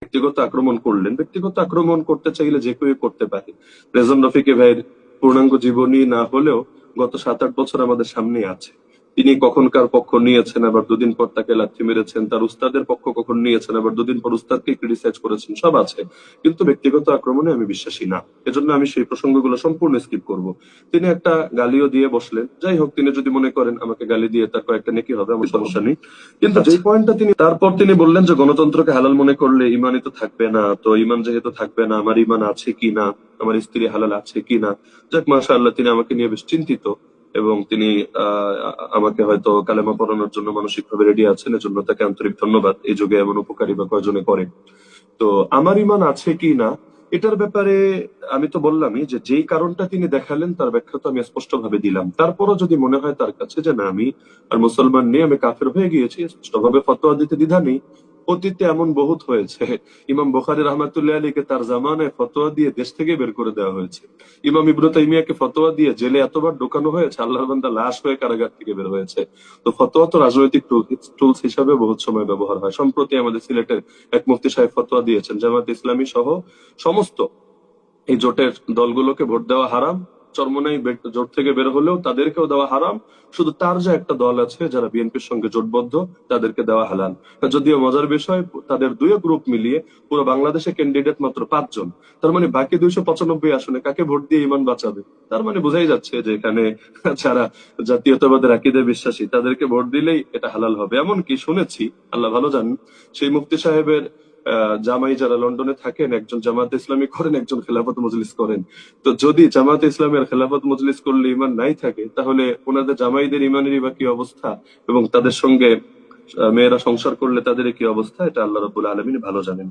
ব্যক্তিগত আক্রমণ করলেন। ব্যক্তিগত আক্রমণ করতে চাইলে যে কেউ করতে পারে। রেজন রফিকে ভাইয়ের পূর্ণাঙ্গ জীবনী না হলেও গত 7-8 বছর আমাদের সামনে আছে। তিনি কখন কার পক্ষ নিয়েছেন, আবার দুদিন পর তাকে লাথি মেরেছেন, তার উস্তাদের পক্ষ কখন নিয়েছেন, আবার দুদিন পর উস্তাদকে ক্রিটিসাইজ করেছেন, সব আছে। কিন্তু ব্যক্তিগত আক্রমণে আমি বিশ্বাসী না। এজন্য আমি সেই প্রসঙ্গগুলো সম্পূর্ণ স্কিপ করব। তিনি একটা গালিও দিয়ে বসলেন। যাই হোক, তিনি যদি মনে করেন আমাকে গালি দিয়ে তার কয়েকটা নেকি হবে, আমার সমস্যা নেই। কিন্তু যেই পয়েন্টটা তারপর তিনি বললেন যে গণতন্ত্রকে হালাল মনে করলে ইমানই তো থাকবে না, তো ইমান যেহেতু থাকবে না, আমার ইমান আছে কি না, আমার স্ত্রী হালাল আছে কি না। যাক, মাশাআল্লাহ, তিনি আমাকে নিয়ে বেশ চিন্তিত, এবং তিনি আমাকে হয়তো কালেমা পড়ানোর জন্য মানসিক ভাবে রেডি আছেন। এজন্য তাকে আন্তরিক ধন্যবাদ। এই যুগে এমন উপকারী বা কয়জনে করে। তো আমার ইমান আছে কি না এটার ব্যাপারে আমি তো বললামই যে যেই কারণটা তিনি দেখালেন তার ব্যাখ্যা তো আমি স্পষ্ট ভাবে দিলাম। তারপরও যদি মনে হয় তার কাছে যে না, আমি আর মুসলমান নেই, আমি কাফের হয়ে গিয়েছি, স্পষ্টভাবে ফতোয়া দিতে দ্বিধা নেই। অতীতে এমন বহুত হয়েছে। ইমাম বুখারী রাহমাতুল্লাহ আলাইহিকে তার জামানায় ফতোয়া দিয়ে দেশ থেকে বের করে দেওয়া হয়েছে। ইমাম ইবনে তাইমিয়াকে ফতোয়া দিয়ে জেলে এতবার ঢোকানো হয়েছে, আল্লাহর বান্দা লাশ হয়ে কারাগার থেকে বের হয়েছে। তো ফতোয়া তো রাজনৈতিক টুলস হিসাবে বহুত সময় ব্যবহার হয়। সম্প্রতি আমাদের সিলেটের এক মুফতি সাহেব ফতোয়া দিয়েছেন জামাত ইসলামী সহ সমস্ত এই জোটের দলগুলোকে ভোট দেওয়া হারাম। চরমোনাই জোট থেকে বের হলেও তাদেরকেও দেওয়া হারাম। শুধু তার যে একটা দল আছে যারা বিএনপির সঙ্গে জোটবদ্ধ, তাদেরকে দেওয়া হালাল। যদিও মজার বিষয়, তাদের দুই গ্রুপ মিলিয়ে পুরো বাংলাদেশে ক্যান্ডিডেট মাত্র 5 জন। তার মানে বাকি 295 আসনে কাকে ভোট দিয়ে ইমান বাঁচাবে? তার মানে বোঝাই যাচ্ছে যে এখানে যারা জাতীয়তাবাদের আকীদায় বিশ্বাসী তাদেরকে ভোট দিলেই এটা হালাল হবে। এমনকি শুনেছি, আল্লাহ ভালো জানেন, সেই মুফতি সাহেবের জামাই যারা লন্ডনে থাকেন, একজন জামাত ইসলামী করেন, একজন খেলাফত মজলিস করেন। তো যদি জামাত ইসলামের খেলাফত মজলিস করলে ইমান নাই থাকে, তাহলে ওনাদের জামাইদের ইমানেরই বা কি অবস্থা, এবং তাদের সঙ্গে মেয়েরা সংসার করলে তাদের কি অবস্থা, এটা আল্লাহ রাব্বুল আলামিন ভালো জানেন।